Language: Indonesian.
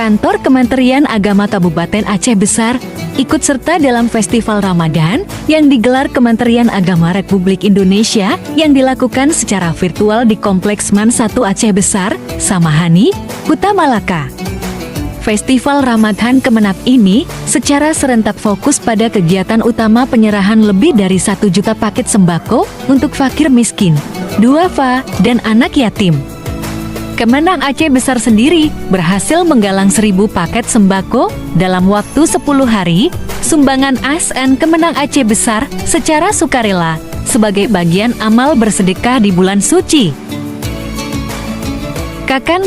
Kantor Kementerian Agama Kabupaten Aceh Besar ikut serta dalam Festival Ramadan yang digelar Kementerian Agama Republik Indonesia yang dilakukan secara virtual di Kompleks MAN 1 Aceh Besar, Samahani, Kuta Malaka. Festival Ramadan Kemenap ini secara serentak fokus pada kegiatan utama penyerahan lebih dari 1 juta paket sembako untuk fakir miskin, duafa, dan anak yatim. Kemenang Aceh Besar sendiri berhasil menggalang 1.000 paket sembako dalam waktu 10 hari, sumbangan ASN Kemenang Aceh Besar secara sukarela sebagai bagian amal bersedekah di bulan suci. Kakan